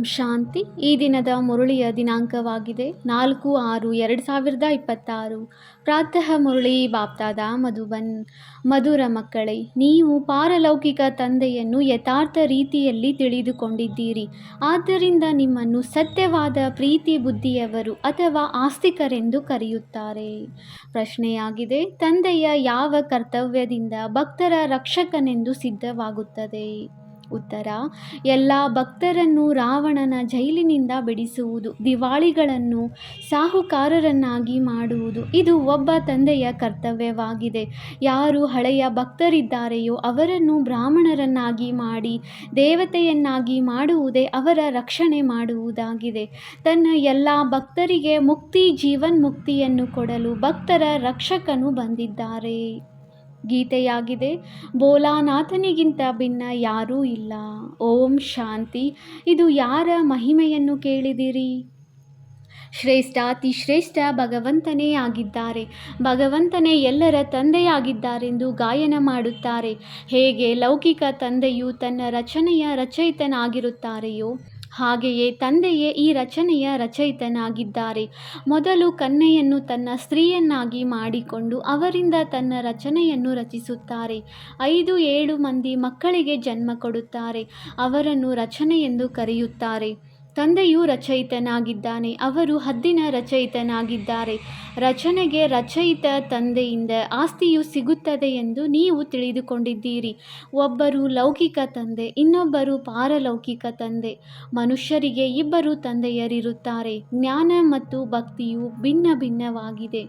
ಶಾಂತಿ. ಈ ದಿನದ ಮುರಳಿಯ ದಿನಾಂಕವಾಗಿದೆ 4/6/2026. ಪ್ರಾತಃ ಮುರಳಿ ಬಾಪ್ದಾದ ಮಧುಬನ್. ಮಧುರ ಮಕ್ಕಳೇ, ನೀವು ಪಾರಲೌಕಿಕ ತಂದೆಯನ್ನು ಯಥಾರ್ಥ ರೀತಿಯಲ್ಲಿ ತಿಳಿದುಕೊಂಡಿದ್ದೀರಿ. ಆದ್ದರಿಂದ ನಿಮ್ಮನ್ನು ಸತ್ಯವಾದ ಪ್ರೀತಿ ಬುದ್ಧಿಯವರು ಅಥವಾ ಆಸ್ತಿಕರೆಂದು ಕರೆಯುತ್ತಾರೆ. ಪ್ರಶ್ನೆಯಾಗಿದೆ, ತಂದೆಯ ಯಾವ ಕರ್ತವ್ಯದಿಂದ ಭಕ್ತರ ರಕ್ಷಕನೆಂದು ಸಿದ್ಧವಾಗುತ್ತದೆ? ಉತ್ತರ: ಎಲ್ಲ ಭಕ್ತರನ್ನು ರಾವಣನ ಜೈಲಿನಿಂದ ಬಿಡಿಸುವುದು, ದಿವಾಳಿಗಳನ್ನು ಸಾಹುಕಾರರನ್ನಾಗಿ ಮಾಡುವುದು. ಇದು ಒಬ್ಬ ತಂದೆಯ ಕರ್ತವ್ಯವಾಗಿದೆ. ಯಾರು ಹಳೆಯ ಭಕ್ತರಿದ್ದಾರೆಯೋ ಅವರನ್ನು ಬ್ರಾಹ್ಮಣರನ್ನಾಗಿ ಮಾಡಿ ದೇವತೆಯನ್ನಾಗಿ ಮಾಡುವುದೇ ಅವರ ರಕ್ಷಣೆ ಮಾಡುವುದಾಗಿದೆ. ತನ್ನ ಎಲ್ಲ ಭಕ್ತರಿಗೆ ಮುಕ್ತಿ, ಜೀವನ್ಮುಕ್ತಿಯನ್ನು ಕೊಡಲು ಭಕ್ತರ ರಕ್ಷಕನು ಬಂದಿದ್ದಾರೆ. ಗೀತೆಯಾಗಿದೆ, ಭೋಲಾನಾಥನಿಗಿಂತ ಭಿನ್ನ ಯಾರೂ ಇಲ್ಲ. ಓಂ ಶಾಂತಿ. ಇದು ಯಾರ ಮಹಿಮೆಯನ್ನು ಕೇಳಿದಿರಿ? ಶ್ರೇಷ್ಠ, ಅತಿ ಶ್ರೇಷ್ಠ ಭಗವಂತನೇ ಆಗಿದ್ದಾರೆ. ಭಗವಂತನೇ ಎಲ್ಲರ ತಂದೆಯಾಗಿದ್ದಾರೆಂದು ಗಾಯನ ಮಾಡುತ್ತಾರೆ. ಹೇಗೆ ಲೌಕಿಕ ತಂದೆಯು ತನ್ನ ರಚನೆಯ ರಚಯಿತನಾಗಿರುತ್ತಾರೆಯೋ ಹಾಗೆಯೇ ತಂದೆಯೇ ಈ ರಚನೆಯ ರಚಯಿತನಾಗಿದ್ದಾರೆ. ಮೊದಲು ಕನ್ಯೆಯನ್ನು ತನ್ನ ಸ್ತ್ರೀಯನ್ನಾಗಿ ಮಾಡಿಕೊಂಡು ಅವರಿಂದ ತನ್ನ ರಚನೆಯನ್ನು ರಚಿಸುತ್ತಾರೆ. 5-7 ಮಂದಿ ಮಕ್ಕಳಿಗೆ ಜನ್ಮ ಕೊಡುತ್ತಾರೆ. ಅವರನ್ನು ರಚನೆ ಎಂದು ಕರೆಯುತ್ತಾರೆ. ತಂದೆಯು ರಚಯಿತನಾಗಿದ್ದಾನೆ. ಅವರು ಹದ್ದಿನ ರಚಯಿತನಾಗಿದ್ದಾರೆ. ರಚನೆಗೆ ರಚಯಿತ ತಂದೆಯಿಂದ ಆಸ್ತಿಯು ಸಿಗುತ್ತದೆ ಎಂದು ನೀವು ತಿಳಿದುಕೊಂಡಿದ್ದೀರಿ. ಒಬ್ಬರು ಲೌಕಿಕ ತಂದೆ, ಇನ್ನೊಬ್ಬರು ಪಾರಲೌಕಿಕ ತಂದೆ. ಮನುಷ್ಯರಿಗೆ 2 ತಂದೆಯರಿರುತ್ತಾರೆ. ಜ್ಞಾನ ಮತ್ತು ಭಕ್ತಿಯು ಭಿನ್ನ ಭಿನ್ನವಾಗಿದೆ.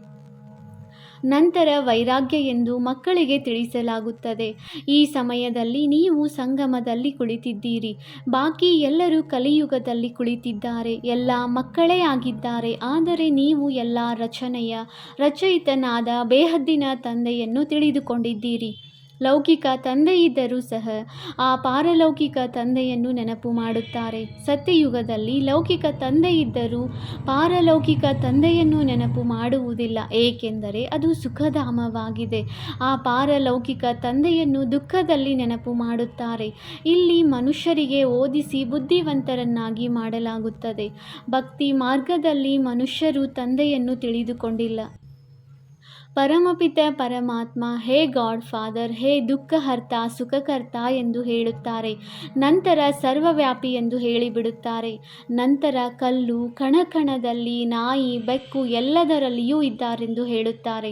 ನಂತರ ವೈರಾಗ್ಯ ಎಂದು ಮಕ್ಕಳಿಗೆ ತಿಳಿಸಲಾಗುತ್ತದೆ. ಈ ಸಮಯದಲ್ಲಿ ನೀವು ಸಂಗಮದಲ್ಲಿ ಕುಳಿತಿದ್ದೀರಿ. ಬಾಕಿ ಎಲ್ಲರೂ ಕಲಿಯುಗದಲ್ಲಿ ಕುಳಿತಿದ್ದಾರೆ. ಎಲ್ಲ ಮಕ್ಕಳೇ ಆಗಿದ್ದಾರೆ. ಆದರೆ ನೀವು ಎಲ್ಲ ರಚನೆಯ ರಚಯಿತನಾದ ಬೇಹದ್ದಿನ ತಂದೆಯನ್ನು ತಿಳಿದುಕೊಂಡಿದ್ದೀರಿ. ಲೌಕಿಕ ತಂದೆಯಿದ್ದರೂ ಸಹ ಆ ಪಾರಲೌಕಿಕ ತಂದೆಯನ್ನು ನೆನಪು ಮಾಡುತ್ತಾರೆ. ಸತ್ಯಯುಗದಲ್ಲಿ ಲೌಕಿಕ ತಂದೆಯಿದ್ದರೂ ಪಾರಲೌಕಿಕ ತಂದೆಯನ್ನು ನೆನಪು ಮಾಡುವುದಿಲ್ಲ, ಏಕೆಂದರೆ ಅದು ಸುಖಧಾಮವಾಗಿದೆ. ಆ ಪಾರಲೌಕಿಕ ತಂದೆಯನ್ನು ದುಃಖದಲ್ಲಿ ನೆನಪು ಮಾಡುತ್ತಾರೆ. ಇಲ್ಲಿ ಮನುಷ್ಯರಿಗೆ ಓದಿಸಿ ಬುದ್ಧಿವಂತರನ್ನಾಗಿ ಮಾಡಲಾಗುತ್ತದೆ. ಭಕ್ತಿ ಮಾರ್ಗದಲ್ಲಿ ಮನುಷ್ಯರು ತಂದೆಯನ್ನು ತಿಳಿದುಕೊಂಡಿಲ್ಲ. ಪರಮಪಿತ ಪರಮಾತ್ಮ ಹೇ ಗಾಡ್ ಫಾದರ್, ಹೇ ದುಃಖಹರ್ತ, ಸುಖಕರ್ತ ಎಂದು ಹೇಳುತ್ತಾರೆ. ನಂತರ ಸರ್ವವ್ಯಾಪಿ ಎಂದು ಹೇಳಿಬಿಡುತ್ತಾರೆ. ನಂತರ ಕಲ್ಲು ಕಣಕಣದಲ್ಲಿ, ನಾಯಿ ಬೆಕ್ಕು ಎಲ್ಲದರಲ್ಲಿಯೂ ಇದ್ದಾರೆಂದು ಹೇಳುತ್ತಾರೆ.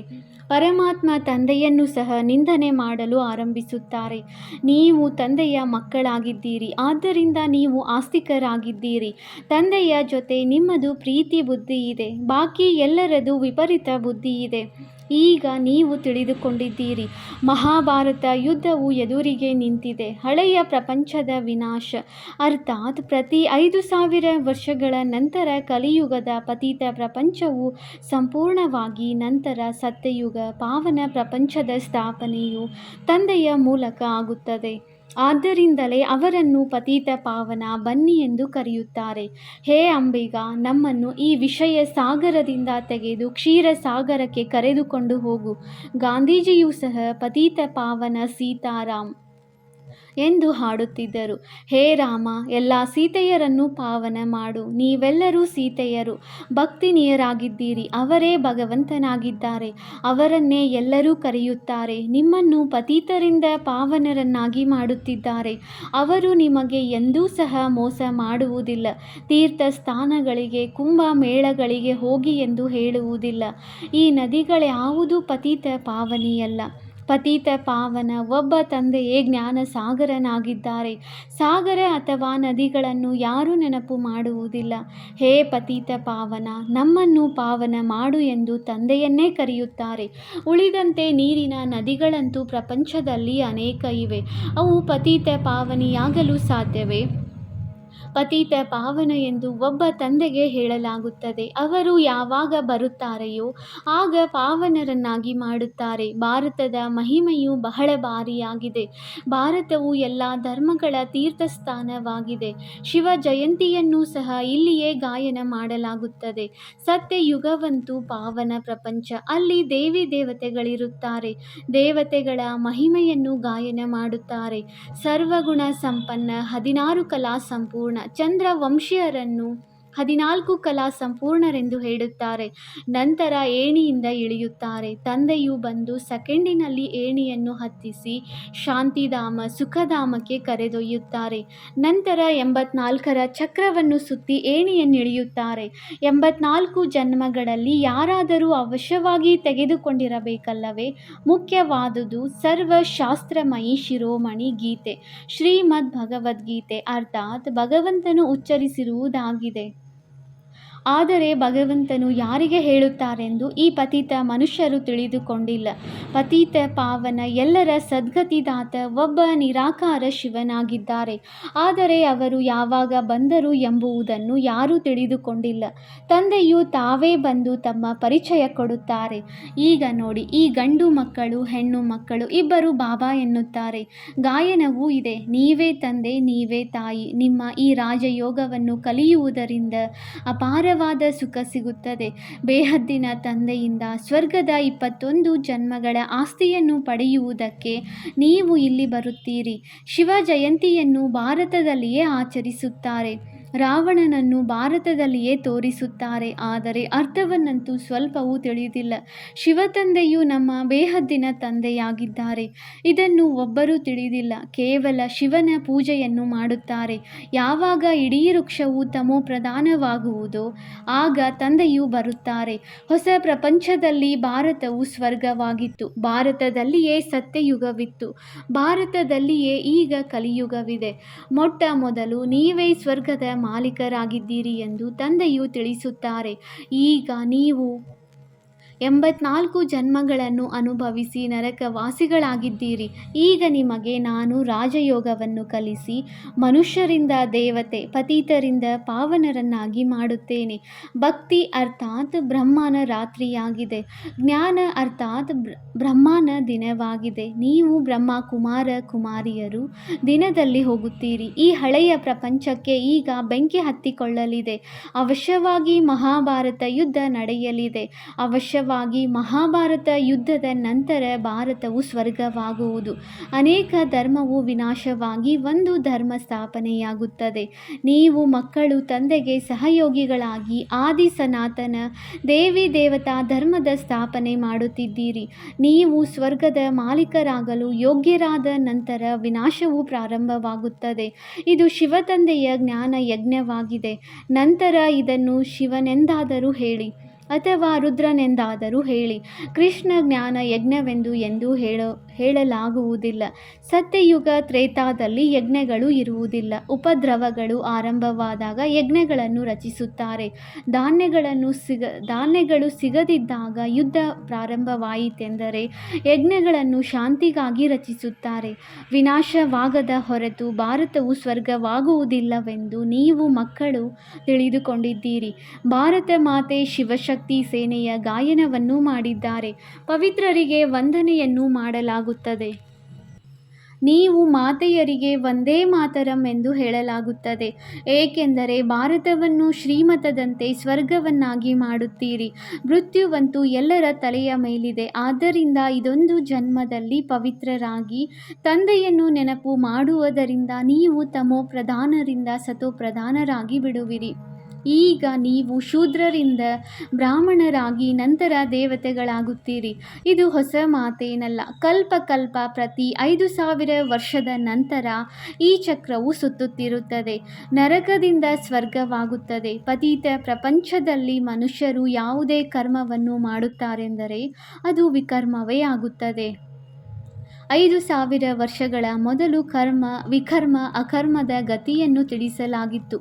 ಪರಮಾತ್ಮ ತಂದೆಯನ್ನು ಸಹ ನಿಂದನೆ ಮಾಡಲು ಆರಂಭಿಸುತ್ತಾರೆ. ನೀವು ತಂದೆಯ ಮಕ್ಕಳಾಗಿದ್ದೀರಿ, ಆದ್ದರಿಂದ ನೀವು ಆಸ್ತಿಕರಾಗಿದ್ದೀರಿ. ತಂದೆಯ ಜೊತೆ ನಿಮ್ಮದು ಪ್ರೀತಿ ಬುದ್ಧಿ ಇದೆ, ಬಾಕಿ ಎಲ್ಲರದು ವಿಪರೀತ ಬುದ್ಧಿ ಇದೆ. ಈಗ ನೀವು ತಿಳಿದುಕೊಂಡಿದ್ದೀರಿ. ಮಹಾಭಾರತ ಯುದ್ಧವು ಎದುರಿಗೆ ನಿಂತಿದೆ. ಹಳೆಯ ಪ್ರಪಂಚದ ವಿನಾಶ, ಅರ್ಥಾತ್ ಪ್ರತಿ 5,000 ವರ್ಷಗಳ ನಂತರ ಕಲಿಯುಗದ ಪತಿತ ಪ್ರಪಂಚವು ಸಂಪೂರ್ಣವಾಗಿ, ನಂತರ ಸತ್ಯಯುಗ ಪಾವನ ಪ್ರಪಂಚದ ಸ್ಥಾಪನೆಯು ತಂದೆಯ ಮೂಲಕ ಆಗುತ್ತದೆ. ಆದ್ದರಿಂದಲೇ ಅವರನ್ನು ಪತಿತ ಪಾವನ ಬನ್ನಿ ಎಂದು ಕರೆಯುತ್ತಾರೆ. ಹೇ ಅಂಬಿಗ, ನಮ್ಮನ್ನು ಈ ವಿಷಯ ಸಾಗರದಿಂದ ತೆಗೆದು ಕ್ಷೀರ ಸಾಗರಕ್ಕೆ ಕರೆದುಕೊಂಡು ಹೋಗು. ಗಾಂಧೀಜಿಯೂ ಸಹ ಪತಿತ ಪಾವನ ಸೀತಾರಾಮ್ ಎಂದು ಹಾಡುತ್ತಿದ್ದರು. ಹೇ ರಾಮ, ಎಲ್ಲ ಸೀತೆಯರನ್ನು ಪಾವನ ಮಾಡು. ನೀವೆಲ್ಲರೂ ಸೀತೆಯರು, ಭಕ್ತಿನೀಯರಾಗಿದ್ದೀರಿ. ಅವರೇ ಭಗವಂತನಾಗಿದ್ದಾರೆ. ಅವರನ್ನೇ ಎಲ್ಲರೂ ಕರೆಯುತ್ತಾರೆ. ನಿಮ್ಮನ್ನು ಪತಿತರಿಂದ ಪಾವನರನ್ನಾಗಿ ಮಾಡುತ್ತಿದ್ದಾರೆ. ಅವರು ನಿಮಗೆ ಎಂದೂ ಸಹ ಮೋಸ ಮಾಡುವುದಿಲ್ಲ. ತೀರ್ಥ ಸ್ಥಾನಗಳಿಗೆ, ಕುಂಭ ಮೇಳಗಳಿಗೆ ಹೋಗಿ ಎಂದು ಹೇಳುವುದಿಲ್ಲ. ಈ ನದಿಗಳ್ಯಾವುದೂ ಪತಿತ ಪಾವನಿಯಲ್ಲ. ಪತಿತ ಪಾವನ ಒಬ್ಬ ತಂದೆಯೇ ಜ್ಞಾನ ಸಾಗರನಾಗಿದ್ದಾರೆ. ಸಾಗರ ಅಥವಾ ನದಿಗಳನ್ನು ಯಾರೂ ನೆನಪು ಮಾಡುವುದಿಲ್ಲ. ಹೇ ಪತಿತ ಪಾವನ, ನಮ್ಮನ್ನು ಪಾವನ ಮಾಡು ಎಂದು ತಂದೆಯನ್ನೇ ಕರೆಯುತ್ತಾರೆ. ಉಳಿದಂತೆ ನೀರಿನ ನದಿಗಳಂತೂ ಪ್ರಪಂಚದಲ್ಲಿ ಅನೇಕ ಇವೆ. ಅವು ಪತಿತ ಪಾವನಿಯಾಗಲು ಸಾಧ್ಯವೇ? ಪತಿತ ಪಾವನ ಎಂದು ಒಬ್ಬ ತಂದೆಗೆ ಹೇಳಲಾಗುತ್ತದೆ. ಅವರು ಯಾವಾಗ ಬರುತ್ತಾರೆಯೋ ಆಗ ಪಾವನರನ್ನಾಗಿ ಮಾಡುತ್ತಾರೆ. ಭಾರತದ ಮಹಿಮೆಯು ಬಹಳ ಭಾರಿಯಾಗಿದೆ. ಭಾರತವು ಎಲ್ಲ ಧರ್ಮಗಳ ತೀರ್ಥಸ್ಥಾನವಾಗಿದೆ. ಶಿವ ಜಯಂತಿಯನ್ನು ಸಹ ಇಲ್ಲಿಯೇ ಗಾಯನ ಮಾಡಲಾಗುತ್ತದೆ. ಸತ್ಯಯುಗವಂತೂ ಪಾವನ ಪ್ರಪಂಚ. ಅಲ್ಲಿ ದೇವಿ ದೇವತೆಗಳಿರುತ್ತಾರೆ. ದೇವತೆಗಳ ಮಹಿಮೆಯನ್ನು ಗಾಯನ ಮಾಡುತ್ತಾರೆ. ಸರ್ವಗುಣ ಸಂಪನ್ನ, 16 ಕಲಾ ಸಂಪೂರ್ಣ, ಚಂದ್ರವಂಶೀಯರನ್ನು 14 ಕಲಾ ಸಂಪೂರ್ಣರೆಂದು ಹೇಳುತ್ತಾರೆ. ನಂತರ ಏಣಿಯಿಂದ ಇಳಿಯುತ್ತಾರೆ. ತಂದೆಯು ಬಂದು ಸೆಕೆಂಡಿನಲ್ಲಿ ಏಣಿಯನ್ನು ಹತ್ತಿಸಿ ಶಾಂತಿಧಾಮ ಸುಖಧಾಮಕ್ಕೆ ಕರೆದೊಯ್ಯುತ್ತಾರೆ. ನಂತರ 84ರ ಚಕ್ರವನ್ನು ಸುತ್ತಿ ಏಣಿಯನ್ನಿಳಿಯುತ್ತಾರೆ. 84 ಜನ್ಮಗಳಲ್ಲಿ ಯಾರಾದರೂ ಅವಶ್ಯವಾಗಿ ತೆಗೆದುಕೊಂಡಿರಬೇಕಲ್ಲವೇ? ಮುಖ್ಯವಾದುದು ಸರ್ವಶಾಸ್ತ್ರಮಯಿ ಶಿರೋಮಣಿ ಗೀತೆ, ಶ್ರೀಮದ್ ಭಗವದ್ಗೀತೆ, ಅರ್ಥಾತ್ ಭಗವಂತನು ಉಚ್ಚರಿಸಿರುವುದಾಗಿದೆ. ಆದರೆ ಭಗವಂತನು ಯಾರಿಗೆ ಹೇಳುತ್ತಾರೆಂದು ಈ ಪತಿತ ಮನುಷ್ಯರು ತಿಳಿದುಕೊಂಡಿಲ್ಲ. ಪತಿತ ಪಾವನ ಎಲ್ಲರ ಸದ್ಗತಿದಾತ ಒಬ್ಬ ನಿರಾಕಾರ ಶಿವನಾಗಿದ್ದಾರೆ. ಆದರೆ ಅವರು ಯಾವಾಗ ಬಂದರು ಎಂಬುದನ್ನು ಯಾರೂ ತಿಳಿದುಕೊಂಡಿಲ್ಲ. ತಂದೆಯು ತಾವೇ ಬಂದು ತಮ್ಮ ಪರಿಚಯ ಕೊಡುತ್ತಾರೆ. ಈಗ ನೋಡಿ, ಈ ಗಂಡು ಮಕ್ಕಳು ಹೆಣ್ಣು ಮಕ್ಕಳು ಇಬ್ಬರು ಬಾಬಾ ಎನ್ನುತ್ತಾರೆ. ಗಾಯನವೂ ಇದೆ, ನೀವೇ ತಂದೆ ನೀವೇ ತಾಯಿ. ನಿಮ್ಮ ಈ ರಾಜಯೋಗವನ್ನು ಕಲಿಯುವುದರಿಂದ ಅಪಾರವಾದ ಸುಖ ಸಿಗುತ್ತದೆ. ಬೇಹದ್ದಿನ ತಂದೆಯಿಂದ ಸ್ವರ್ಗದ 21 ಜನ್ಮಗಳ ಆಸ್ತಿಯನ್ನು ಪಡೆಯುವುದಕ್ಕೆ ನೀವು ಇಲ್ಲಿ ಬರುತ್ತೀರಿ. ಶಿವ ಜಯಂತಿಯನ್ನು ಭಾರತದಲ್ಲಿಯೇ ಆಚರಿಸುತ್ತಾರೆ. ರಾವಣನನ್ನು ಭಾರತದಲ್ಲಿಯೇ ತೋರಿಸುತ್ತಾರೆ. ಆದರೆ ಅರ್ಥವನ್ನಂತೂ ಸ್ವಲ್ಪವೂ ತಿಳಿದಿಲ್ಲ. ಶಿವತಂದೆಯು ನಮ್ಮ ಬೇಹದ್ದಿನ ತಂದೆಯಾಗಿದ್ದಾರೆ. ಇದನ್ನು ಒಬ್ಬರೂ ತಿಳಿದಿಲ್ಲ. ಕೇವಲ ಶಿವನ ಪೂಜೆಯನ್ನು ಮಾಡುತ್ತಾರೆ. ಯಾವಾಗ ಇಡೀ ವೃಕ್ಷವು ತಮೋ ಪ್ರಧಾನವಾಗುವುದೋ ಆಗ ತಂದೆಯು ಬರುತ್ತಾರೆ. ಹೊಸ ಪ್ರಪಂಚದಲ್ಲಿ ಭಾರತವು ಸ್ವರ್ಗವಾಗಿತ್ತು. ಭಾರತದಲ್ಲಿಯೇ ಸತ್ಯಯುಗವಿತ್ತು. ಭಾರತದಲ್ಲಿಯೇ ಈಗ ಕಲಿಯುಗವಿದೆ. ಮೊಟ್ಟ ಮೊದಲು ನೀವೇ ಸ್ವರ್ಗದ ಮಾಲೀಕರಾಗಿದ್ದೀರಿ ಎಂದು ತಂದೆಯು ತಿಳಿಸುತ್ತಾರೆ. ಈಗ ನೀವು 84 ಜನ್ಮಗಳನ್ನು ಅನುಭವಿಸಿ ನರಕವಾಸಿಗಳಾಗಿದ್ದೀರಿ. ಈಗ ನಿಮಗೆ ನಾನು ರಾಜಯೋಗವನ್ನು ಕಲಿಸಿ ಮನುಷ್ಯರಿಂದ ದೇವತೆ, ಪತಿತರಿಂದ ಪಾವನರನ್ನಾಗಿ ಮಾಡುತ್ತೇನೆ. ಭಕ್ತಿ ಅರ್ಥಾತ್ ಬ್ರಹ್ಮನ ರಾತ್ರಿಯಾಗಿದೆ. ಜ್ಞಾನ ಅರ್ಥಾತ್ ಬ್ರಹ್ಮನ ದಿನವಾಗಿದೆ. ನೀವು ಬ್ರಹ್ಮ ಕುಮಾರ ಕುಮಾರಿಯರು ದಿನದಲ್ಲಿ ಹೋಗುತ್ತೀರಿ. ಈ ಹಳೆಯ ಪ್ರಪಂಚಕ್ಕೆ ಈಗ ಬೆಂಕಿ ಹತ್ತಿಕೊಳ್ಳಲಿದೆ. ಅವಶ್ಯವಾಗಿ ಮಹಾಭಾರತ ಯುದ್ಧ ನಡೆಯಲಿದೆ. ಅವಶ್ಯವಾಗಿ ಮಹಾಭಾರತ ಯುದ್ಧದ ನಂತರ ಭಾರತವು ಸ್ವರ್ಗವಾಗುವುದು. ಅನೇಕ ಧರ್ಮವು ವಿನಾಶವಾಗಿ ಒಂದು ಧರ್ಮ ಸ್ಥಾಪನೆಯಾಗುತ್ತದೆ. ನೀವು ಮಕ್ಕಳು ತಂದೆಗೆ ಸಹಯೋಗಿಗಳಾಗಿ ಆದಿ ಸನಾತನ ದೇವಿ ದೇವತಾ ಧರ್ಮದ ಸ್ಥಾಪನೆ ಮಾಡುತ್ತಿದ್ದೀರಿ. ನೀವು ಸ್ವರ್ಗದ ಮಾಲೀಕರಾಗಲು ಯೋಗ್ಯರಾದ ನಂತರ ವಿನಾಶವು ಪ್ರಾರಂಭವಾಗುತ್ತದೆ. ಇದು ಶಿವತಂದೆಯ ಜ್ಞಾನ ಯಜ್ಞವಾಗಿದೆ. ನಂತರ ಇದನ್ನು ಶಿವನೆಂದಾದರೂ ಹೇಳಿ ಅಥವಾ ರುದ್ರನೆಂದಾದರೂ ಹೇಳಿ, ಕೃಷ್ಣ ಜ್ಞಾನ ಯಜ್ಞವೆಂದು ಎಂದೂ ಹೇಳಲಾಗುವುದಿಲ್ಲ. ಸತ್ಯಯುಗ ತ್ರೇತಾದಲ್ಲಿ ಯಜ್ಞಗಳು ಇರುವುದಿಲ್ಲ. ಉಪದ್ರವಗಳು ಆರಂಭವಾದಾಗ ಯಜ್ಞಗಳನ್ನು ರಚಿಸುತ್ತಾರೆ. ಧಾನ್ಯಗಳು ಸಿಗದಿದ್ದಾಗ ಯುದ್ಧ ಪ್ರಾರಂಭವಾಯಿತೆಂದರೆ ಯಜ್ಞಗಳನ್ನು ಶಾಂತಿಗಾಗಿ ರಚಿಸುತ್ತಾರೆ. ವಿನಾಶವಾಗದ ಹೊರತು ಭಾರತವು ಸ್ವರ್ಗವಾಗುವುದಿಲ್ಲವೆಂದು ನೀವು ಮಕ್ಕಳು ತಿಳಿದುಕೊಂಡಿದ್ದೀರಿ. ಭಾರತ ಮಾತೆ ಶಿವಶಕ್ತಿ ಸೇನೆಯ ಗಾಯನವನ್ನು ಮಾಡಿದ್ದಾರೆ. ಪವಿತ್ರರಿಗೆ ವಂದನೆಯನ್ನು ಮಾಡಲಾಗುತ್ತದೆ. ನೀವು ಮಾತೆಯರಿಗೆ ವಂದೇ ಮಾತರಂ ಎಂದು ಹೇಳಲಾಗುತ್ತದೆ. ಏಕೆಂದರೆ ಭಾರತವನ್ನು ಶ್ರೀಮತದಂತೆ ಸ್ವರ್ಗವನ್ನಾಗಿ ಮಾಡುತ್ತೀರಿ. ಮೃತ್ಯುವಂತೂ ಎಲ್ಲರ ತಲೆಯ ಮೇಲಿದೆ. ಆದ್ದರಿಂದ ಇದೊಂದು ಜನ್ಮದಲ್ಲಿ ಪವಿತ್ರರಾಗಿ ತಂದೆಯನ್ನು ನೆನಪು ಮಾಡುವುದರಿಂದ ನೀವು ತಮೋ ಪ್ರಧಾನರಿಂದ ಸತೋ ಪ್ರಧಾನರಾಗಿ ಬಿಡುವಿರಿ. ಈಗ ನೀವು ಶೂದ್ರರಿಂದ ಬ್ರಾಹ್ಮಣರಾಗಿ ನಂತರ ದೇವತೆಗಳಾಗುತ್ತೀರಿ. ಇದು ಹೊಸ ಮಾತೇನಲ್ಲ. ಕಲ್ಪ ಪ್ರತಿ 5000 ವರ್ಷದ ನಂತರ ಈ ಚಕ್ರವು ಸುತ್ತುತ್ತಿರುತ್ತದೆ. ನರಕದಿಂದ ಸ್ವರ್ಗವಾಗುತ್ತದೆ. ಪತಿತ ಪ್ರಪಂಚದಲ್ಲಿ ಮನುಷ್ಯರು ಯಾವುದೇ ಕರ್ಮವನ್ನು ಮಾಡುತ್ತಾರೆಂದರೆ ಅದು ವಿಕರ್ಮವೇ ಆಗುತ್ತದೆ. 5000 ವರ್ಷಗಳ ಮೊದಲು ಕರ್ಮ, ವಿಕರ್ಮ, ಅಕರ್ಮದ ಗತಿಯನ್ನು ತಿಳಿಸಲಾಗಿತ್ತು.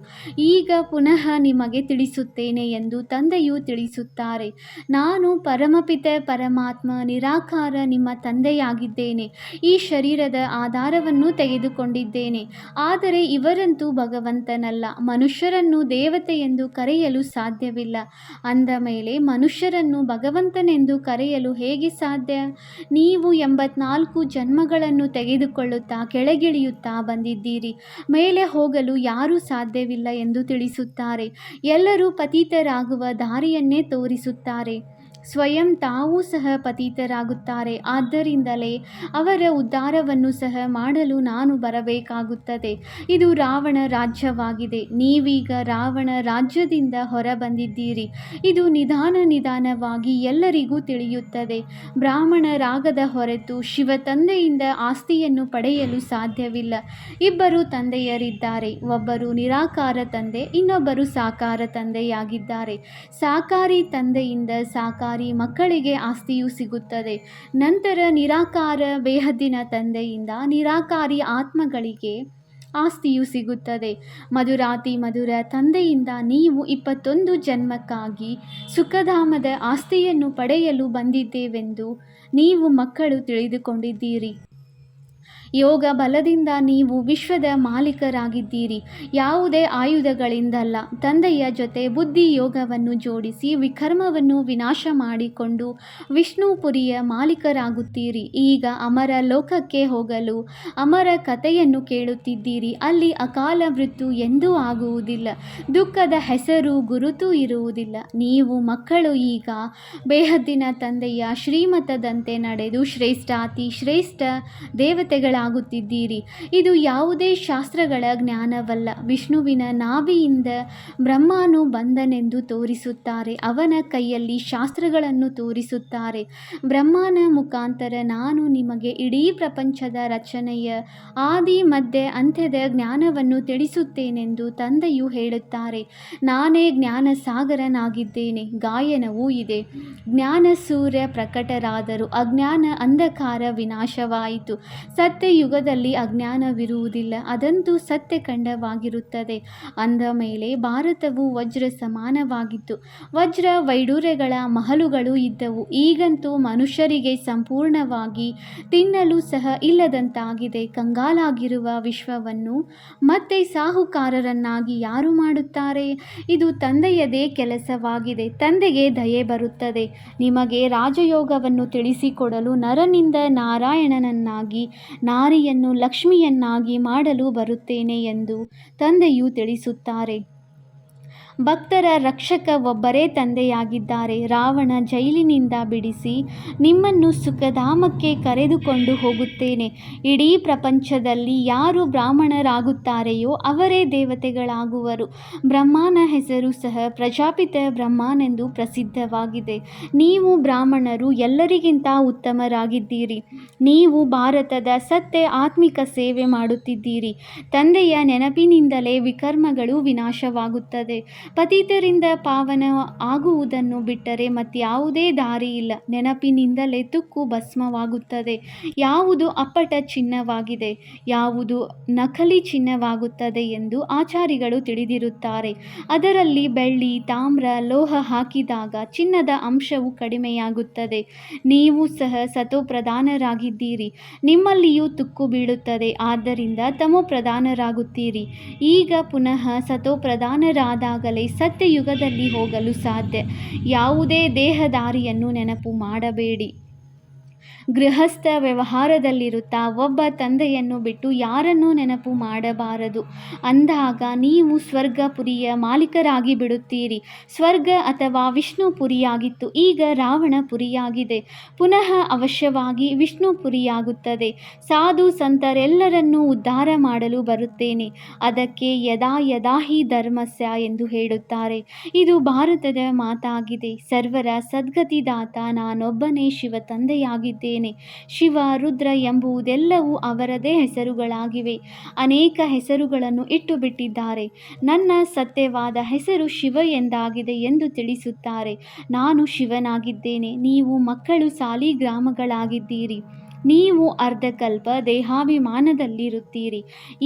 ಈಗ ಪುನಃ ನಿಮಗೆ ತಿಳಿಸುತ್ತೇನೆ ಎಂದು ತಂದೆಯು ತಿಳಿಸುತ್ತಾರೆ. ನಾನು ಪರಮಪಿತ ಪರಮಾತ್ಮ ನಿರಾಕಾರ ನಿಮ್ಮ ತಂದೆಯಾಗಿದ್ದೇನೆ. ಈ ಶರೀರದ ಆಧಾರವನ್ನು ತೆಗೆದುಕೊಂಡಿದ್ದೇನೆ. ಆದರೆ ಇವರಂತೂ ಭಗವಂತನಲ್ಲ. ಮನುಷ್ಯರನ್ನು ದೇವತೆ ಎಂದು ಕರೆಯಲು ಸಾಧ್ಯವಿಲ್ಲ. ಅಂದ ಮೇಲೆ ಮನುಷ್ಯರನ್ನು ಭಗವಂತನೆಂದು ಕರೆಯಲು ಹೇಗೆ ಸಾಧ್ಯ? ನೀವು 84 ಜನ್ಮಗಳನ್ನು ತೆಗೆದುಕೊಳ್ಳುತ್ತಾ ಕೆಳಗಿಳಿಯುತ್ತಾ ಬಂದಿದ್ದೀರಿ. ಮೇಲೆ ಹೋಗಲು ಯಾರೂ ಸಾಧ್ಯವಿಲ್ಲ ಎಂದು ತಿಳಿಸುತ್ತಾರೆ. ಎಲ್ಲರೂ ಪತಿತರಾಗುವ ದಾರಿಯನ್ನೇ ತೋರಿಸುತ್ತಾರೆ. ಸ್ವಯಂ ತಾವೂ ಸಹ ಪತಿತರಾಗುತ್ತಾರೆ. ಆದ್ದರಿಂದಲೇ ಅವರ ಉದ್ಧಾರವನ್ನು ಸಹ ಮಾಡಲು ನಾನು ಬರಬೇಕಾಗುತ್ತದೆ. ಇದು ರಾವಣ ರಾಜ್ಯವಾಗಿದೆ. ನೀವೀಗ ರಾವಣ ರಾಜ್ಯದಿಂದ ಹೊರಬಂದಿದ್ದೀರಿ. ಇದು ನಿಧಾನವಾಗಿ ಎಲ್ಲರಿಗೂ ತಿಳಿಯುತ್ತದೆ. ಬ್ರಾಹ್ಮಣರಾಗದ ಹೊರತು ಶಿವ ತಂದೆಯಿಂದ ಆಸ್ತಿಯನ್ನು ಪಡೆಯಲು ಸಾಧ್ಯವಿಲ್ಲ. ಇಬ್ಬರು ತಂದೆಯರಿದ್ದಾರೆ. ಒಬ್ಬರು ನಿರಾಕಾರ ತಂದೆ, ಇನ್ನೊಬ್ಬರು ಸಾಕಾರ ತಂದೆಯಾಗಿದ್ದಾರೆ. ಸಾಕಾರಿ ತಂದೆಯಿಂದ ಸಾಕಾರಿ ಮಕ್ಕಳಿಗೆ ಆಸ್ತಿಯು ಸಿಗುತ್ತದೆ. ನಂತರ ನಿರಾಕಾರ ಬೇಹದ್ದಿನ ತಂದೆಯಿಂದ ನಿರಾಕಾರಿ ಆತ್ಮಗಳಿಗೆ ಆಸ್ತಿಯು ಸಿಗುತ್ತದೆ. ಮಧುರಾತಿ ಮಧುರ ತಂದೆಯಿಂದ ನೀವು 21 ಜನ್ಮಕ್ಕಾಗಿ ಸುಖಧಾಮದ ಆಸ್ತಿಯನ್ನು ಪಡೆಯಲು ಬಂದಿದ್ದೇವೆಂದು ನೀವು ಮಕ್ಕಳು ತಿಳಿದುಕೊಂಡಿದ್ದೀರಿ. ಯೋಗ ಬಲದಿಂದ ನೀವು ವಿಶ್ವದ ಮಾಲೀಕರಾಗಿದ್ದೀರಿ, ಯಾವುದೇ ಆಯುಧಗಳಿಂದಲ್ಲ. ತಂದೆಯ ಜೊತೆ ಬುದ್ಧಿ ಯೋಗವನ್ನು ಜೋಡಿಸಿ ವಿಕರ್ಮವನ್ನು ವಿನಾಶ ಮಾಡಿಕೊಂಡು ವಿಷ್ಣುಪುರಿಯ ಮಾಲೀಕರಾಗುತ್ತೀರಿ. ಈಗ ಅಮರ ಲೋಕಕ್ಕೆ ಹೋಗಲು ಅಮರ ಕಥೆಯನ್ನು ಕೇಳುತ್ತಿದ್ದೀರಿ. ಅಲ್ಲಿ ಅಕಾಲ ಮೃತ್ಯು ಎಂದೂ ಆಗುವುದಿಲ್ಲ, ದುಃಖದ ಹೆಸರು ಗುರುತು ಇರುವುದಿಲ್ಲ. ನೀವು ಮಕ್ಕಳು ಈಗ ಬೇಹದ್ದಿನ ತಂದೆಯ ಶ್ರೀಮತದಂತೆ ನಡೆದು ಶ್ರೇಷ್ಠಾತಿ ಶ್ರೇಷ್ಠ ದೇವತೆಗಳಾಗುತ್ತಿದ್ದೀರಿ. ಇದು ಯಾವುದೇ ಶಾಸ್ತ್ರಗಳ ಜ್ಞಾನವಲ್ಲ. ವಿಷ್ಣುವಿನ ನಾಭಿಯಿಂದ ಬ್ರಹ್ಮನು ಬಂದನೆಂದು ತೋರಿಸುತ್ತಾರೆ. ಅವನ ಕೈಯಲ್ಲಿ ಶಾಸ್ತ್ರಗಳನ್ನು ತೋರಿಸುತ್ತಾರೆ. ಬ್ರಹ್ಮನ ಮುಖಾಂತರ ನಾನು ನಿಮಗೆ ಇಡೀ ಪ್ರಪಂಚದ ರಚನೆಯ ಆದಿ ಮಧ್ಯ ಅಂತ್ಯದ ಜ್ಞಾನವನ್ನು ತಿಳಿಸುತ್ತೇನೆಂದು ತಂದೆಯು ಹೇಳುತ್ತಾರೆ. ನಾನೇ ಜ್ಞಾನ ಸಾಗರನಾಗಿದ್ದೇನೆ. ಗಾಯನವೂ ಇದೆ. ಜ್ಞಾನ ಸೂರ್ಯ ಪ್ರಕಟರಾದರು, ಅಜ್ಞಾನ ಅಂಧಕಾರ ವಿನಾಶವಾಯಿತು. ಸತ್ಯಯುಗದಲ್ಲಿ ಅಜ್ಞಾನವಿರುವುದಿಲ್ಲ, ಅದಂತೂ ಸತ್ಯಖಂಡವಾಗಿರುತ್ತದೆ. ಅಂದ ಮೇಲೆ ಭಾರತವು ವಜ್ರ ಸಮಾನವಾಗಿತ್ತು. ವಜ್ರ ವೈಡೂರ್ಯಗಳ ಮಹಲುಗಳು ಇದ್ದವು. ಈಗಂತೂ ಮನುಷ್ಯರಿಗೆ ಸಂಪೂರ್ಣವಾಗಿ ತಿನ್ನಲು ಸಹ ಇಲ್ಲದಂತಾಗಿದೆ. ಕಂಗಾಲಾಗಿರುವ ವಿಶ್ವವನ್ನು ಮತ್ತೆ ಸಾಹುಕಾರರನ್ನಾಗಿ ಯಾರು ಮಾಡುತ್ತಾರೆ? ಇದು ತಂದೆಯದೇ ಕೆಲಸವಾಗಿದೆ. ತಂದೆಗೆ ದಯೆ ಬರುತ್ತದೆ. ನಿಮಗೆ ರಾಜಯೋಗವನ್ನು ತಿಳಿಸಿಕೊಡಲು ನರನಿಂದ ನಾರಾಯಣನನ್ನಾಗಿ, ನಾರಿಯನ್ನು ಲಕ್ಷ್ಮಿಯನ್ನಾಗಿ ಮಾಡಲು ಬರುತ್ತೇನೆ ಎಂದು ತಂದೆಯು ತಿಳಿಸುತ್ತಾರೆ. ಭಕ್ತರ ರಕ್ಷಕ ಒಬ್ಬರೇ ತಂದೆಯಾಗಿದ್ದಾರೆ. ರಾವಣ ಜೈಲಿನಿಂದ ಬಿಡಿಸಿ ನಿಮ್ಮನ್ನು ಸುಖಧಾಮಕ್ಕೆ ಕರೆದುಕೊಂಡು ಹೋಗುತ್ತೇನೆ. ಇಡೀ ಪ್ರಪಂಚದಲ್ಲಿ ಯಾರು ಬ್ರಾಹ್ಮಣರಾಗುತ್ತಾರೆಯೋ ಅವರೇ ದೇವತೆಗಳಾಗುವರು. ಬ್ರಹ್ಮನ ಹೆಸರು ಸಹ ಪ್ರಜಾಪಿತ ಬ್ರಹ್ಮನೆಂದು ಪ್ರಸಿದ್ಧವಾಗಿದೆ. ನೀವು ಬ್ರಾಹ್ಮಣರು ಎಲ್ಲರಿಗಿಂತ ಉತ್ತಮರಾಗಿದ್ದೀರಿ. ನೀವು ಭಾರತದ ಸತ್ಯ ಆತ್ಮಿಕ ಸೇವೆ ಮಾಡುತ್ತಿದ್ದೀರಿ. ತಂದೆಯ ನೆನಪಿನಿಂದಲೇ ವಿಕರ್ಮಗಳು ವಿನಾಶವಾಗುತ್ತದೆ. ಪತಿತರಿಂದ ಪಾವನ ಆಗುವುದನ್ನು ಬಿಟ್ಟರೆ ಮತ್ಯಾವುದೇ ದಾರಿ ಇಲ್ಲ. ನೆನಪಿನಿಂದಲೇ ತುಕ್ಕು ಭಸ್ಮವಾಗುತ್ತದೆ. ಯಾವುದು ಅಪ್ಪಟ ಚಿನ್ನವಾಗಿದೆ, ಯಾವುದು ನಕಲಿ ಚಿನ್ನವಾಗುತ್ತದೆ ಎಂದು ಆಚಾರಿಗಳು ತಿಳಿದಿರುತ್ತಾರೆ. ಅದರಲ್ಲಿ ಬೆಳ್ಳಿ, ತಾಮ್ರ, ಲೋಹ ಹಾಕಿದಾಗ ಚಿನ್ನದ ಅಂಶವು ಕಡಿಮೆಯಾಗುತ್ತದೆ. ನೀವು ಸಹ ಸತೋಪ್ರಧಾನರಾಗಿದ್ದೀರಿ. ನಿಮ್ಮಲ್ಲಿಯೂ ತುಕ್ಕು ಬೀಳುತ್ತದೆ. ಆದ್ದರಿಂದ ತಮೋಪ್ರಧಾನರಾಗುತ್ತೀರಿ. ಈಗ ಪುನಃ ಸತೋಪ್ರಧಾನರಾದಾಗಲೇ ಸತ್ಯಯುಗದಲ್ಲಿ ಹೋಗಲು ಸಾಧ್ಯ. ಯಾವುದೇ ದೇಹದಾರಿಯನ್ನು ನೆನಪು ಮಾಡಬೇಡಿ. ಗೃಹಸ್ಥ ವ್ಯವಹಾರದಲ್ಲಿರುತ್ತಾ ಒಬ್ಬ ತಂದೆಯನ್ನು ಬಿಟ್ಟು ಯಾರನ್ನೂ ನೆನಪು ಮಾಡಬಾರದು. ಅಂದಾಗ ನೀವು ಸ್ವರ್ಗಪುರಿಯ ಮಾಲೀಕರಾಗಿ ಬಿಡುತ್ತೀರಿ. ಸ್ವರ್ಗ ಅಥವಾ ವಿಷ್ಣುಪುರಿಯಾಗಿತ್ತು, ಈಗ ರಾವಣಪುರಿಯಾಗಿದೆ. ಪುನಃ ಅವಶ್ಯವಾಗಿ ವಿಷ್ಣುಪುರಿಯಾಗುತ್ತದೆ. ಸಾಧು ಸಂತರೆಲ್ಲರನ್ನೂ ಉದ್ಧಾರ ಮಾಡಲು ಬರುತ್ತೇನೆ. ಅದಕ್ಕೆ ಯದಾ ಯದಾ ಹಿ ಧರ್ಮಸ್ಯ ಎಂದು ಹೇಳುತ್ತಾರೆ. ಇದು ಭಾರತದ ಮಾತಾಗಿದೆ. ಸರ್ವರ ಸದ್ಗತಿದಾತ ನಾನೊಬ್ಬನೇ ಶಿವ ತಂದೆಯಾಗಿದ್ದೇನೆ. ಶಿವ, ರುದ್ರ ಎಂಬುವುದೆಲ್ಲವೂ ಅವರದೇ ಹೆಸರುಗಳಾಗಿವೆ. ಅನೇಕ ಹೆಸರುಗಳನ್ನು ಇಟ್ಟು ಬಿಟ್ಟಿದ್ದಾರೆ. ನನ್ನ ಸತ್ಯವಾದ ಹೆಸರು ಶಿವ ಎಂದಾಗಿದೆ ಎಂದು ತಿಳಿಸುತ್ತಾರೆ. ನಾನು ಶಿವನಾಗಿದ್ದೇನೆ. ನೀವು ಮಕ್ಕಳು ಸಾಲಿಗ್ರಾಮಗಳಾಗಿದ್ದೀರಿ. ನೀವು ಅರ್ಧಕಲ್ಪ ದೇಹಾಭಿಮಾನದಲ್ಲಿರುತ್ತೀರಿ.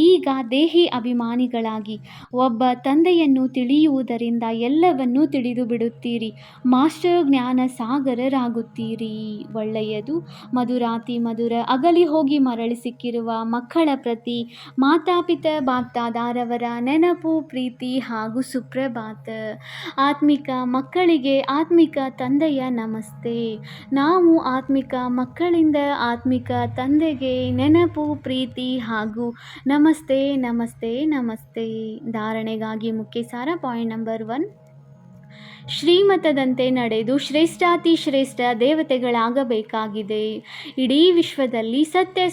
ಈಗ ದೇಹಿ ಅಭಿಮಾನಿಗಳಾಗಿ ಒಬ್ಬ ತಂದೆಯನ್ನು ತಿಳಿಯುವುದರಿಂದ ಎಲ್ಲವನ್ನೂ ತಿಳಿದು ಬಿಡುತ್ತೀರಿ. ಮಾಸ್ಟರ್ ಜ್ಞಾನ ಸಾಗರರಾಗುತ್ತೀರಿ. ಒಳ್ಳೆಯದು. ಮಧುರಾತಿ ಮಧುರ ಅಗಲಿ ಹೋಗಿ ಮರಳಿ ಸಿಕ್ಕಿರುವ ಮಕ್ಕಳ ಪ್ರತಿ ಮಾತಾಪಿತ ಬಾಪ್ದಾದಾರವರ ನೆನಪು, ಪ್ರೀತಿ ಹಾಗೂ ಸುಪ್ರಭಾತ. ಆತ್ಮಿಕ ಮಕ್ಕಳಿಗೆ ಆತ್ಮಿಕ ತಂದೆಯ ನಮಸ್ತೆ. ನಾವು ಆತ್ಮಿಕ ಮಕ್ಕಳಿಂದ ಆತ್ಮಿಕ ತಂದೆಗೆ ನೆನಪು, ಪ್ರೀತಿ ಹಾಗೂ ನಮಸ್ತೆ ನಮಸ್ತೆ ನಮಸ್ತೆ. ಧಾರಣೆಗಾಗಿ ಮುಖ್ಯ ಸಾರ ಪಾಯಿಂಟ್ ನಂಬರ್ 1. ಶ್ರೀಮತದಂತೆ ನಡೆದು ಶ್ರೇಷ್ಠಾತಿ ಶ್ರೇಷ್ಠ ದೇವತೆಗಳಾಗಬೇಕಾಗಿದೆ. ಇಡೀ ವಿಶ್ವದಲ್ಲಿ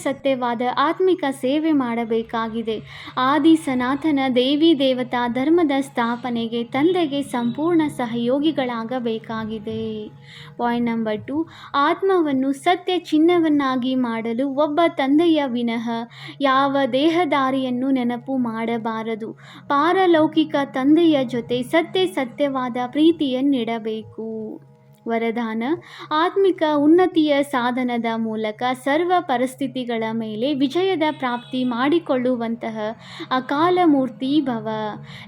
ಸತ್ಯವಾದ ಆತ್ಮಿಕ ಸೇವೆ ಮಾಡಬೇಕಾಗಿದೆ. ಆದಿ ಸನಾತನ ದೇವಿ ದೇವತಾ ಧರ್ಮದ ಸ್ಥಾಪನೆಗೆ ತಂದೆಗೆ ಸಂಪೂರ್ಣ ಸಹಯೋಗಿಗಳಾಗಬೇಕಾಗಿದೆ. ಪಾಯಿಂಟ್ ನಂಬರ್ 2, ಆತ್ಮವನ್ನು ಸತ್ಯ ಚಿಹ್ನವನ್ನಾಗಿ ಮಾಡಲು ಒಬ್ಬ ತಂದೆಯ ವಿನಃ ಯಾವ ದೇಹಧಾರಿಯನ್ನು ನೆನಪು ಮಾಡಬಾರದು. ಪಾರಲೌಕಿಕ ತಂದೆಯ ಜೊತೆ ಸತ್ಯವಾದ ಪ್ರೀತಿಯನ್ನಿಡಬೇಕು. ವರದಾನ: ಆತ್ಮಿಕ ಉನ್ನತಿಯ ಸಾಧನದ ಮೂಲಕ ಸರ್ವ ಪರಿಸ್ಥಿತಿಗಳ ಮೇಲೆ ವಿಜಯದ ಪ್ರಾಪ್ತಿ ಮಾಡಿಕೊಳ್ಳುವಂತಹ ಅಕಾಲ ಮೂರ್ತಿ ಭವ.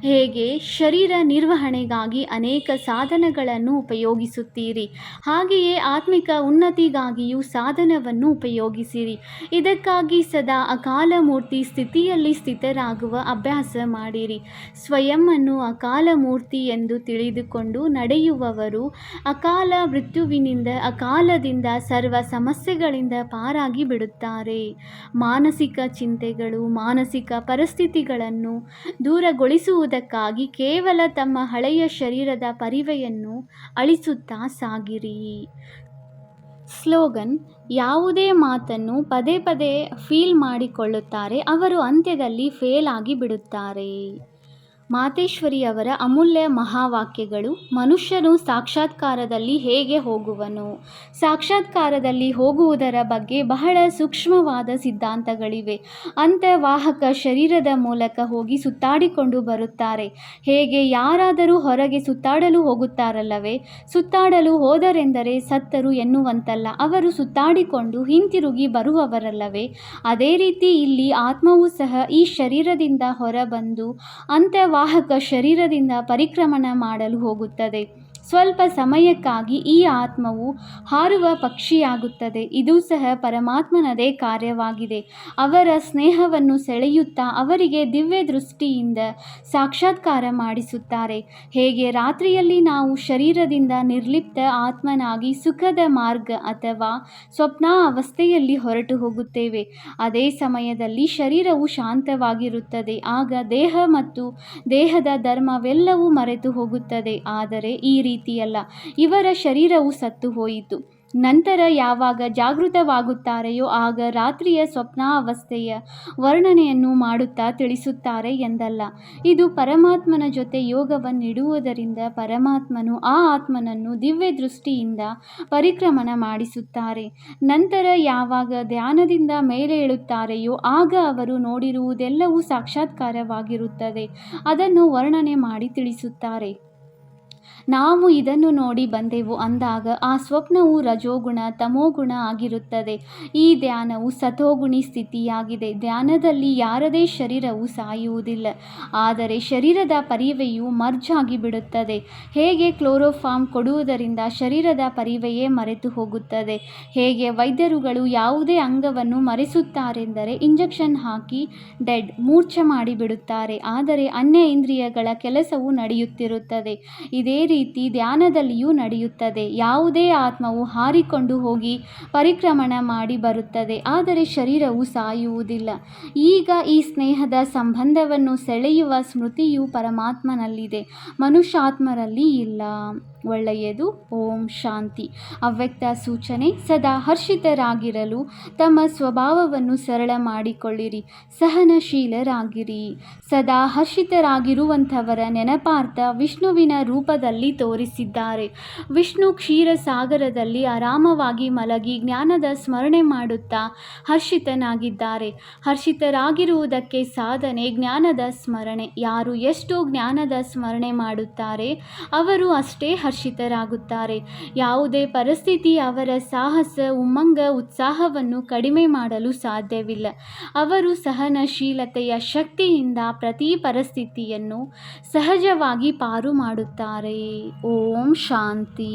ಹೇಗೆ ಶರೀರ ನಿರ್ವಹಣೆಗಾಗಿ ಅನೇಕ ಸಾಧನಗಳನ್ನು ಉಪಯೋಗಿಸುತ್ತೀರಿ, ಹಾಗೆಯೇ ಆತ್ಮಿಕ ಉನ್ನತಿಗಾಗಿಯೂ ಸಾಧನವನ್ನು ಉಪಯೋಗಿಸಿರಿ. ಇದಕ್ಕಾಗಿ ಸದಾ ಅಕಾಲ ಮೂರ್ತಿ ಸ್ಥಿತಿಯಲ್ಲಿ ಸ್ಥಿತರಾಗುವ ಅಭ್ಯಾಸ ಮಾಡಿರಿ. ಸ್ವಯಂವನ್ನು ಅಕಾಲ ಮೂರ್ತಿ ಎಂದು ತಿಳಿದುಕೊಂಡು ನಡೆಯುವವರು ಅಕಾಲ ಮೃತ್ಯುವಿನಿಂದ, ಅಕಾಲದಿಂದ, ಸರ್ವ ಸಮಸ್ಯೆಗಳಿಂದ ಪಾರಾಗಿ ಬಿಡುತ್ತಾರೆ. ಮಾನಸಿಕ ಚಿಂತೆಗಳು, ಮಾನಸಿಕ ಪರಿಸ್ಥಿತಿಗಳನ್ನು ದೂರಗೊಳಿಸುವುದಕ್ಕಾಗಿ ಕೇವಲ ತಮ್ಮ ಹಳೆಯ ಶರೀರದ ಪರಿವೆಯನ್ನು ಅಳಿಸುತ್ತಾ ಸಾಗಿರಿ. ಸ್ಲೋಗನ್: ಯಾವುದೇ ಮಾತನ್ನು ಪದೇ ಪದೇ ಫೀಲ್ ಮಾಡಿಕೊಳ್ಳುತ್ತಾರೆ ಅವರು ಅಂತ್ಯದಲ್ಲಿ ಫೇಲ್ ಆಗಿ ಬಿಡುತ್ತಾರೆ. ಮಾತೇಶ್ವರಿಯವರ ಅಮೂಲ್ಯ ಮಹಾವಾಕ್ಯಗಳು. ಮನುಷ್ಯನು ಸಾಕ್ಷಾತ್ಕಾರದಲ್ಲಿ ಹೇಗೆ ಹೋಗುವನು? ಸಾಕ್ಷಾತ್ಕಾರದಲ್ಲಿ ಹೋಗುವುದರ ಬಗ್ಗೆ ಬಹಳ ಸೂಕ್ಷ್ಮವಾದ ಸಿದ್ಧಾಂತಗಳಿವೆ. ಅಂತರ್ವಾಹಕ ಶರೀರದ ಮೂಲಕ ಹೋಗಿ ಸುತ್ತಾಡಿಕೊಂಡು ಬರುತ್ತಾರೆ. ಹೇಗೆ ಯಾರಾದರೂ ಹೊರಗೆ ಸುತ್ತಾಡಲು ಹೋಗುತ್ತಾರಲ್ಲವೇ? ಸುತ್ತಾಡಲು ಹೋದರೆಂದರೆ ಸತ್ತರು ಎನ್ನುವಂತಲ್ಲ, ಅವರು ಸುತ್ತಾಡಿಕೊಂಡು ಹಿಂತಿರುಗಿ ಬರುವವರಲ್ಲವೇ? ಅದೇ ರೀತಿ ಇಲ್ಲಿ ಆತ್ಮವೂ ಸಹ ಈ ಶರೀರದಿಂದ ಹೊರಬಂದು ಅಂತರ್ವಾಹಕ ಶರೀರದಿಂದ ಪರಿಕ್ರಮಣ ಮಾಡಲು ಹೋಗುತ್ತದೆ. ಸ್ವಲ್ಪ ಸಮಯಕ್ಕಾಗಿ ಈ ಆತ್ಮವು ಹಾರುವ ಪಕ್ಷಿಯಾಗುತ್ತದೆ. ಇದು ಸಹ ಪರಮಾತ್ಮನದೇ ಕಾರ್ಯವಾಗಿದೆ. ಅವರ ಸ್ನೇಹವನ್ನು ಸೆಳೆಯುತ್ತಾ ಅವರಿಗೆ ದಿವ್ಯ ದೃಷ್ಟಿಯಿಂದ ಸಾಕ್ಷಾತ್ಕಾರ ಮಾಡಿಸುತ್ತಾರೆ. ಹೇಗೆ ರಾತ್ರಿಯಲ್ಲಿ ನಾವು ಶರೀರದಿಂದ ನಿರ್ಲಿಪ್ತ ಆತ್ಮನಾಗಿ ಸುಖದ ಮಾರ್ಗ ಅಥವಾ ಸ್ವಪ್ನಾವಸ್ಥೆಯಲ್ಲಿ ಹೊರಟು ಹೋಗುತ್ತೇವೆ, ಅದೇ ಸಮಯದಲ್ಲಿ ಶರೀರವು ಶಾಂತವಾಗಿರುತ್ತದೆ. ಆಗ ದೇಹ ಮತ್ತು ದೇಹದ ಧರ್ಮವೆಲ್ಲವೂ ಮರೆತು ಹೋಗುತ್ತದೆ. ಆದರೆ ಈ ರೀತಿಯಲ್ಲ, ಇವರ ಶರೀರವು ಸತ್ತು ಹೋಯಿತು. ನಂತರ ಯಾವಾಗ ಜಾಗೃತವಾಗುತ್ತಾರೆಯೋ ಆಗ ರಾತ್ರಿಯ ಸ್ವಪ್ನಾವಸ್ಥೆಯ ವರ್ಣನೆಯನ್ನು ಮಾಡುತ್ತಾ ತಿಳಿಸುತ್ತಾರೆ ಎಂದಲ್ಲ. ಇದು ಪರಮಾತ್ಮನ ಜೊತೆ ಯೋಗವನ್ನಿಡುವುದರಿಂದ ಪರಮಾತ್ಮನು ಆ ಆತ್ಮನನ್ನು ದಿವ್ಯ ದೃಷ್ಟಿಯಿಂದ ಪರಿಕ್ರಮಣ ಮಾಡಿಸುತ್ತಾರೆ. ನಂತರ ಯಾವಾಗ ಧ್ಯಾನದಿಂದ ಮೇಲೇಳುತ್ತಾರೆಯೋ ಆಗ ಅವರು ನೋಡಿರುವುದೆಲ್ಲವೂ ಸಾಕ್ಷಾತ್ಕಾರವಾಗಿರುತ್ತದೆ. ಅದನ್ನು ವರ್ಣನೆ ಮಾಡಿ ತಿಳಿಸುತ್ತಾರೆ. ನಾವು ಇದನ್ನು ನೋಡಿ ಬಂದೆವು ಅಂದಾಗ ಆ ಸ್ವಪ್ನವು ರಜೋಗುಣ ತಮೋಗುಣ ಆಗಿರುತ್ತದೆ. ಈ ಧ್ಯಾನವು ಸತೋಗುಣಿ ಸ್ಥಿತಿಯಾಗಿದೆ. ಧ್ಯಾನದಲ್ಲಿ ಯಾರದೇ ಶರೀರವು ಸಾಯುವುದಿಲ್ಲ, ಆದರೆ ಶರೀರದ ಪರಿವೆಯು ಮರ್ಜ್ ಆಗಿಬಿಡುತ್ತದೆ. ಹೇಗೆ ಕ್ಲೋರೋಫಾರ್ಮ್ ಕೊಡುವುದರಿಂದ ಶರೀರದ ಪರಿವೆಯೇ ಮರೆತು ಹೋಗುತ್ತದೆ, ಹೇಗೆ ವೈದ್ಯರುಗಳು ಯಾವುದೇ ಅಂಗವನ್ನು ಮರೆಸುತ್ತಾರೆಂದರೆ ಇಂಜೆಕ್ಷನ್ ಹಾಕಿ ಮೂರ್ಛೆ ಮಾಡಿಬಿಡುತ್ತಾರೆ, ಆದರೆ ಅನ್ಯ ಇಂದ್ರಿಯಗಳ ಕೆಲಸವು ನಡೆಯುತ್ತಿರುತ್ತದೆ. ಇದೇ ರೀತಿ ಧ್ಯಾನದಲ್ಲಿಯೂ ನಡೆಯುತ್ತದೆ. ಯಾವುದೇ ಆತ್ಮವು ಹಾರಿಕೊಂಡು ಹೋಗಿ ಪರಿಕ್ರಮಣ ಮಾಡಿ ಬರುತ್ತದೆ, ಆದರೆ ಶರೀರವು ಸಾಯುವುದಿಲ್ಲ. ಈಗ ಈ ಸ್ನೇಹದ ಸಂಬಂಧವನ್ನು ಸೆಳೆಯುವ ಸ್ಮೃತಿಯು ಪರಮಾತ್ಮನಲ್ಲಿದೆ, ಮನುಷ್ಯಾತ್ಮರಲ್ಲಿ ಇಲ್ಲ. ಒಳ್ಳೆಯದು. ಓಂ ಶಾಂತಿ. ಅವ್ಯಕ್ತ ಸೂಚನೆ: ಸದಾ ಹರ್ಷಿತರಾಗಿರಲು ತಮ್ಮ ಸ್ವಭಾವವನ್ನು ಸರಳ ಮಾಡಿಕೊಳ್ಳಿರಿ. ಸಹನಶೀಲರಾಗಿರಿ. ಸದಾ ಹರ್ಷಿತರಾಗಿರುವಂಥವರ ನೆನಪಾರ್ಥ ವಿಷ್ಣುವಿನ ರೂಪದಲ್ಲಿ ತೋರಿಸಿದ್ದಾರೆ. ವಿಷ್ಣು ಕ್ಷೀರಸಾಗರದಲ್ಲಿ ಆರಾಮವಾಗಿ ಮಲಗಿ ಜ್ಞಾನದ ಸ್ಮರಣೆ ಮಾಡುತ್ತಾ ಹರ್ಷಿತನಾಗಿದ್ದಾರೆ. ಹರ್ಷಿತರಾಗಿರುವುದಕ್ಕೆ ಸಾಧನೆ ಜ್ಞಾನದ ಸ್ಮರಣೆ. ಯಾರು ಎಷ್ಟು ಜ್ಞಾನದ ಸ್ಮರಣೆ ಮಾಡುತ್ತಾರೆ ಅವರು ಅಷ್ಟೇ ಹರ್ಷಿತರಾಗುತ್ತಾರೆ. ಯಾವುದೇ ಪರಿಸ್ಥಿತಿ ಅವರ ಸಾಹಸ, ಉಮ್ಮಂಗ, ಉತ್ಸಾಹವನ್ನು ಕಡಿಮೆ ಮಾಡಲು ಸಾಧ್ಯವಿಲ್ಲ. ಅವರು ಸಹನಶೀಲತೆಯ ಶಕ್ತಿಯಿಂದ ಪ್ರತಿ ಪರಿಸ್ಥಿತಿಯನ್ನು ಸಹಜವಾಗಿ ಪಾರು ಮಾಡುತ್ತಾರೆ. ಓಂ ಶಾಂತಿ.